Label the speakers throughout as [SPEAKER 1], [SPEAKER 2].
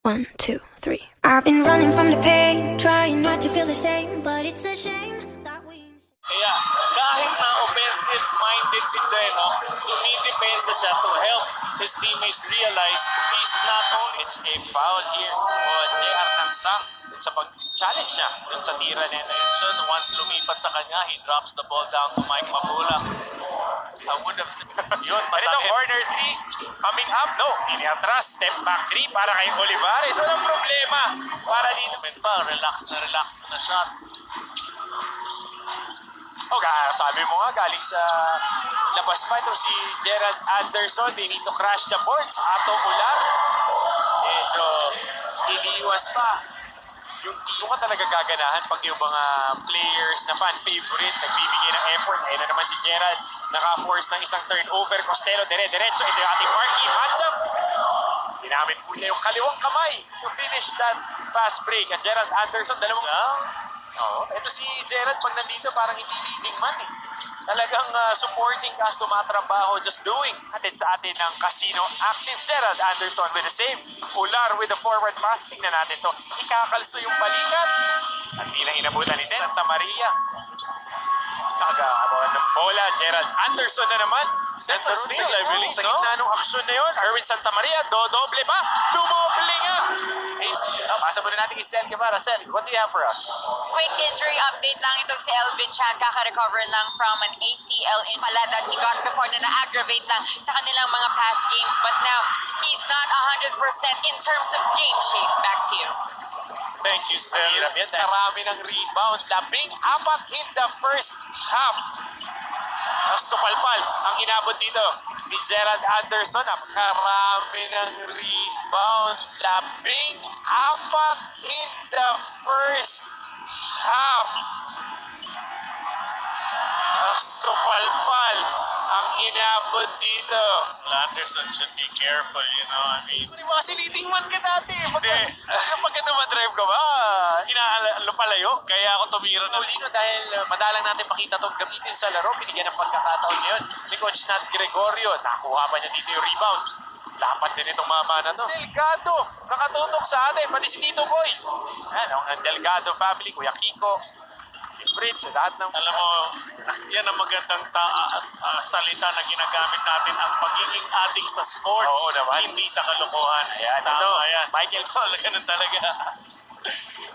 [SPEAKER 1] 1, 2, 3. I've been running from the pain, trying not to feel the same, but it's a shame that we...
[SPEAKER 2] Kaya kahit na offensive-minded si Deno, tumidepensa siya to help his teammates realize he's not only it's a foul here o JR Nangsang sa pag-challenge niya dun sa tira ni Nelson. Once lumipat sa kanya, he drops the ball down to Mike Mabula. I would have said, yun, masakit. Ito, corner 3, coming up, no, iniatras, step back 3 para kay Olivares. Walang problema. Para dito pa, relax na shot. Sabi mo nga, galing sa labas pa ito si Gerald Anderson. They need to crash the boards. Ato Ular. Medyo iniiwas pa. Yung ka talaga gaganahan pag yung mga players na fan favorite nagbibigay ng effort. Ayun na naman si Gerald. Naka-force ng isang turnover. Costello, dire-diretso. Ito yung ating marquee matchup. Ginamit po niya yung kaliwang kamay to finish that fast break. At Gerald Anderson, dalawang... ito si Gerald pag nandito parang hindi leading man eh. Talagang supporting cast tumatrabaho, just doing. Atin sa atin ng Casino active Gerald Anderson with the save. Ular with the forward pass. Tingnan natin to. Ikakalso yung balikat. At di na inabutan ni Santa Maria. Kagawa ng bola. Gerald Anderson na naman. Center field, I believe. Sa gitna ng aksyon na yun, Erwin Santa Maria, dodoble pa. Dumoble nga. Pasa muna natin kay Sel Guevara. Sel, what do you have for us?
[SPEAKER 3] Quick injury update lang itong si Elvin Chan. Kaka-recover lang from an ACL in pala that he got before na na-aggravate lang sa kanilang mga past games. But now, he's not 100% in terms of game shape. Back to you.
[SPEAKER 2] Thank you, Sel. Karami ng rebound. 14 in the first half. Supalpal ang inabot dito ni Gerald Anderson. Napakarami ng rebound. 14 in the first half. Supalpal ang inabot dito. Anderson should be careful, you know. I mean, hindi ba kasi leading man ka dati? Pagka dumadrive ka ba, palayo. Kaya ako tumira na dito dahil madalang natin pakita itong gamitin sa laro. Binigyan ng pagkakataon ngayon ni Coach Nat Gregorio. Nakuha pa niya dito yung rebound. Lapat din itong mama na to. Delgado, nakatutok sa atin. Pati si Tito Boy. Ang Delgado family, Kuya Kiko, si Fritz, lahat ng... Alam mo, yan ang magandang salita na ginagamit natin, ang pagiging addict sa sports. Oo naman. Hindi sa kalokohan. Ayan, ayan. Michael Cole, ganun talaga.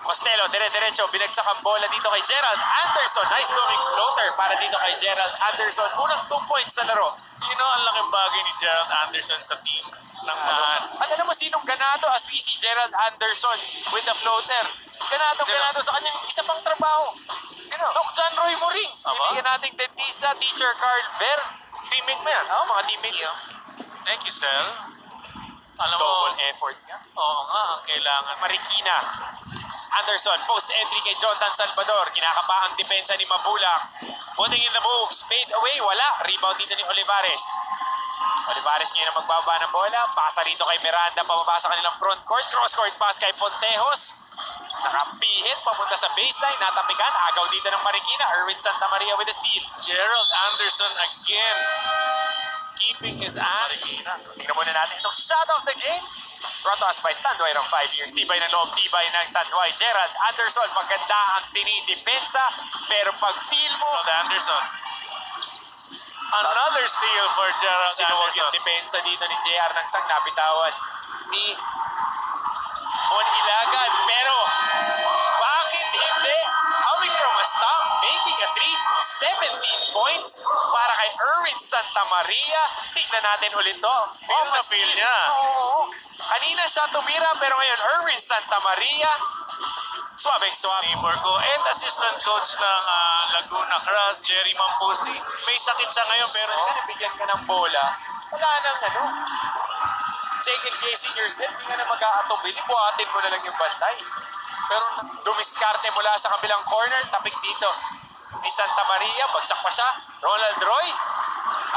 [SPEAKER 2] Costello, dire-diretso, binagsak ang bola dito kay Gerald Anderson. Nice throwing floater para dito kay Gerald Anderson. Unang 2 points sa laro. You know, ang laking bagay ni Gerald Anderson sa team ng Mahan. At alam mo sinong ganado as we see Gerald Anderson with the floater? Ganado sa kanyang isa pang trabaho. Sino? Doc John Roy Moring. Ibigyan nating dentista, teacher Carl Ver. Teammate mo yan. Mga teammate yun. Thank you, Sel. Alam mo, double effort niya. Oo nga, ang kailangan. Marikina. Anderson, post entry kay Jonathan Salvador. Kinakapa ang depensa ni Mabulak. Putting in the moves. Fade away. Wala. Rebound dito ni Olivares. Olivares ngayon ang magbaba ng bola. Pasa rito kay Miranda. Pababa sa kanilang front court. Cross court pass kay Pontejos. Nakapihit. Papunta sa baseline. Natapikan. Agaw dito ng Marikina. Erwin Santa Maria with the steal. Gerald Anderson again. Keeping his eye. Tingnan muna natin itong shot of the game. Brought to us by Tanduay ng 5 years. Tibay ng loob, tibay ng Tanduay. Gerald Anderson, maganda ang tinidepensa. Pero pag feel mo, Anderson. Another steal for Gerald Anderson. Sinuwag yung depensa dito ni JR Nangsang nabitawan ni Mon Ilagan. Pero, bakit hindi? Coming from a stop, making a 3, 17 points para kay Erwin Santa Maria. Tignan natin ulit to. Feel na feel niya. Oo. Kanina siya tumira pero ngayon Erwin Santa Maria. Swabing-swab. Neighbor ko and assistant coach ng Laguna Crowd, Jerry Mamposti. May sakit siya ngayon pero kasi bigyan ka ng bola. Wala nang second guessing yourself. Hindi ka na mag-aatubili. Buhatin mo na lang yung bantay. Pero dumiskarte mula sa kabilang corner. Tapik dito ni Santa Maria. Bagsak pa siya. Ronald Roy.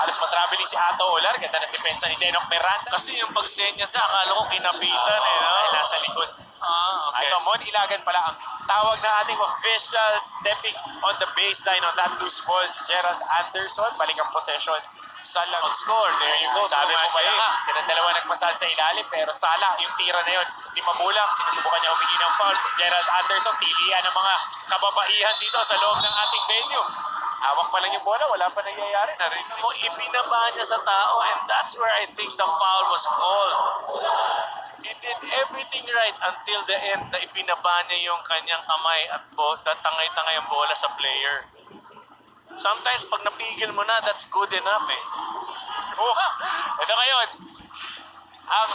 [SPEAKER 2] Halos matraveling si Ato Ular. Ganda ng depensa ni Denok Miranda. Kasi yung pagsenya siya, akala ko kinapitan Ay, nasa likod. Okay. Ito, Mon Ilagan pala ang tawag na ating official stepping on the baseline on that loose ball. Si Gerald Anderson, balik ang possession Sala score. There you go.
[SPEAKER 4] Sabi mo pala nga, sila dalawa nagpasal sa ilalim, pero Sala, yung tira na yun, hindi mabulang. Sinusubukan niya humingi ng foul. Gerald Anderson, tilian ng mga kababaihan dito sa loob ng ating venue. Hawak pa lang yung bola, wala pa nangyayari.
[SPEAKER 2] Narinig mo, ibinaba niya sa tao, and that's where I think the foul was called. He did everything right until the end na ibinaba niya yung kanyang kamay at tatangay-tangay ang bola sa player. Sometimes pag napigil mo na, that's good enough eh.
[SPEAKER 4] Ito ngayon, ang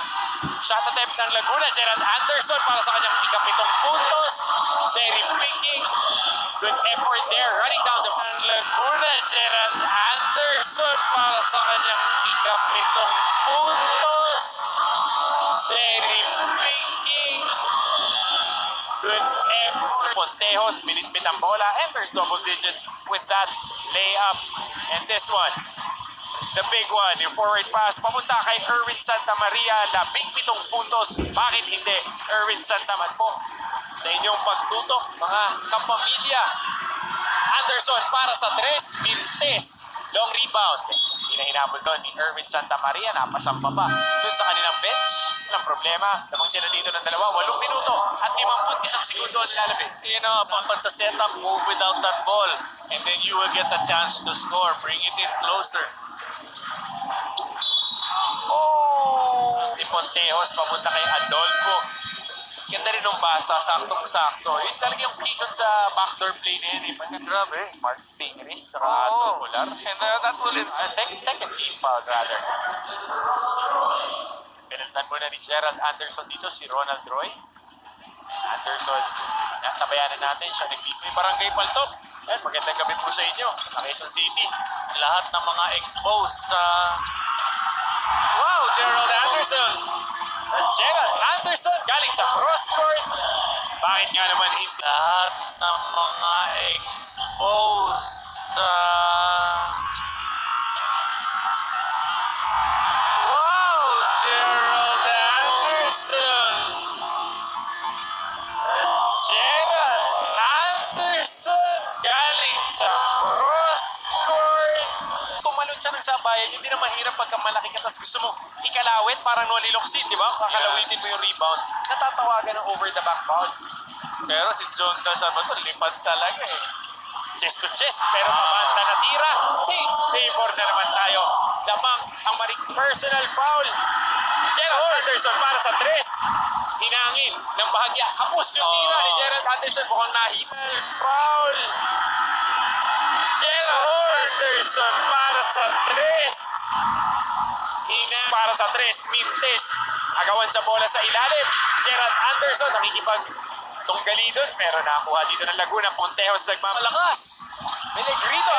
[SPEAKER 4] shot attempt ng Laguna, Gerald Anderson para sa kanyang ikapitong puntos. Jerry picking. Good effort there, running down the
[SPEAKER 2] Laguna, Gerald Anderson para sa kanyang ikapitong puntos. Jerry Pinking.
[SPEAKER 4] good effort. Pontejos, binitbit ang bola. Enters double digits with that layup. And this one, the big one, yung forward pass, papunta kay Erwin Santa Maria, 17 puntos. Bakit hindi? Erwin Santa Maria po sa inyong pagtutok, mga kapamilya. Anderson para sa 3, Mintes. Long rebound. Hindi na hinabol doon ni Erwin Santa Maria. Napasampa pa doon sa kanilang bench. Walang problema. Lamang sila dito ng dalawa. 8 minuto at 51 segundo ang nilalabit.
[SPEAKER 2] You know, pag sa setup, move without that ball. And then you will get a chance to score. Bring it in closer.
[SPEAKER 4] Oh! Si Pontejos papunta kay Adolfo. Ganda rin ng basa, saktong-sakto. Yun talaga yung key dun sa backdoor play na yun.
[SPEAKER 2] Grabe.
[SPEAKER 4] Mark Pingris, saka Tubular.
[SPEAKER 2] And that will
[SPEAKER 4] Second team foul rather. Pinalitan muna ni Gerald Anderson dito, si Ronald Roy. Anderson, tabayanan natin siya. May barangay paltok. Magandang gabi po sa inyo. Sa Quezon City.
[SPEAKER 2] lahat ng mga exposed sa... Wow, Gerald Anderson!
[SPEAKER 4] Gerald Anderson galing sa cross court. Bakit nga naman hindi?
[SPEAKER 2] Lahat ng mga exposed sa... Wow, Gerald Anderson!
[SPEAKER 4] Gerald Anderson galing sa cross court. Tumalon siya ng sabayan, hindi na mahirap pagka malaki ka tapos gusto mo ikalawit, parang Noli Locsin, di ba? Kakalawitin mo yung rebound. Natatawagan ng over the back foul.
[SPEAKER 2] Pero si John Calzado, lipad talaga eh.
[SPEAKER 4] Chest to chest, pero mabanda na tira. Change favor na naman tayo. Damang ang maring personal foul. Gerald Anderson para sa 3. Hinangin ng bahagya. Kapos yung tira ni Gerald Anderson. Mukhang nahimal. Foul. Gerald Anderson para sa 3. Para sa 3. Mintes. Agawan sa bola sa ilalim. Gerald Anderson nakikipag tunggali doon, pero nakakuha dito ng Laguna. Pontejos nagmamalakas. May nag-rito.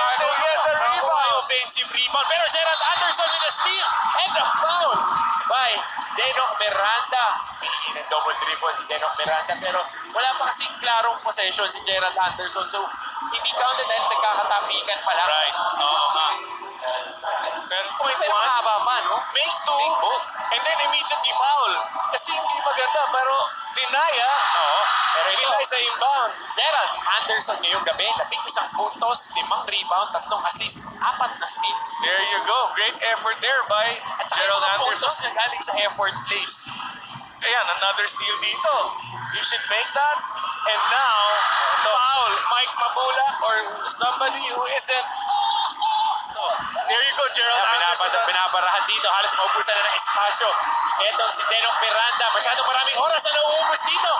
[SPEAKER 4] Offensive rebound. Pero Gerald Anderson with a steal and a foul by Denok Miranda. Pinili ng double dribble si Denok Miranda, pero wala pa kasing klarong possession si Gerald Anderson. So, hindi counted dahil nagkakatapikan pa lang.
[SPEAKER 2] Right. Oo nga. Pero point
[SPEAKER 4] Pero
[SPEAKER 2] one,
[SPEAKER 4] mahaba pa, no?
[SPEAKER 2] make two,
[SPEAKER 4] both.
[SPEAKER 2] and then immediately foul. Kasi hindi maganda, pero deny
[SPEAKER 4] Oo. Pero ito,
[SPEAKER 2] Deny sa inbound.
[SPEAKER 4] Gerald Anderson ngayong gabi, 11 puntos, 5 rebound, 3 assist, 4 na steals.
[SPEAKER 2] There you go. Great effort there by
[SPEAKER 4] At saka
[SPEAKER 2] Gerald
[SPEAKER 4] yung mga puntos
[SPEAKER 2] Anderson.
[SPEAKER 4] na galing sa effort plays.
[SPEAKER 2] Ayan, another steal dito. You should make that. And now, foul. Mike Mabula or somebody who isn't. There you go, Gerald Anderson.
[SPEAKER 4] Binabarahan dito, halos maubusan na ng espasyo. Ito si Denok Miranda, masyadong maraming oras na nauubos dito.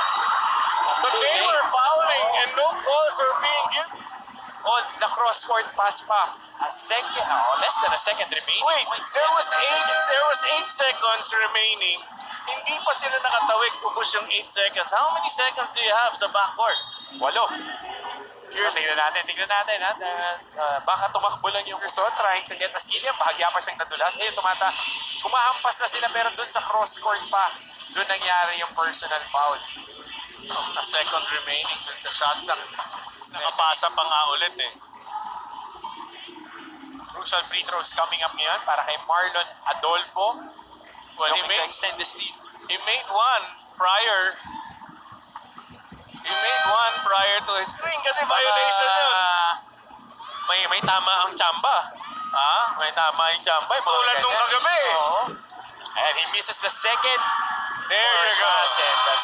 [SPEAKER 2] But they were fouling and no calls were being given.
[SPEAKER 4] On the cross-court pass pa. Less than a second remaining.
[SPEAKER 2] Wait, there was 8 seconds remaining. Hindi pa sila nakatawid, ubos yung 8 seconds. How many seconds do you have sa backcourt?
[SPEAKER 4] 8. Tingnan natin. Baka tumakbo lang yung resort, trying to get a steal. Bahagya pa siyang nadulas. Kumahampas na sila, pero dun sa cross-court pa, dun nangyari yung personal foul.
[SPEAKER 2] A second remaining dun sa shot clock. Nakapasa pa nga ulit eh.
[SPEAKER 4] Crucial free throws coming up ngayon para kay Marlon Adolfo.
[SPEAKER 2] Well,
[SPEAKER 4] Looking to extend this lead.
[SPEAKER 2] he made one prior to his screen kasi violation yun.
[SPEAKER 4] May tama ang Chamba.
[SPEAKER 2] Ha? May tama yung Chambay.
[SPEAKER 4] Tulad nung kagabi.
[SPEAKER 2] Oo.
[SPEAKER 4] And he misses the second.
[SPEAKER 2] There you go.
[SPEAKER 4] Pass, and the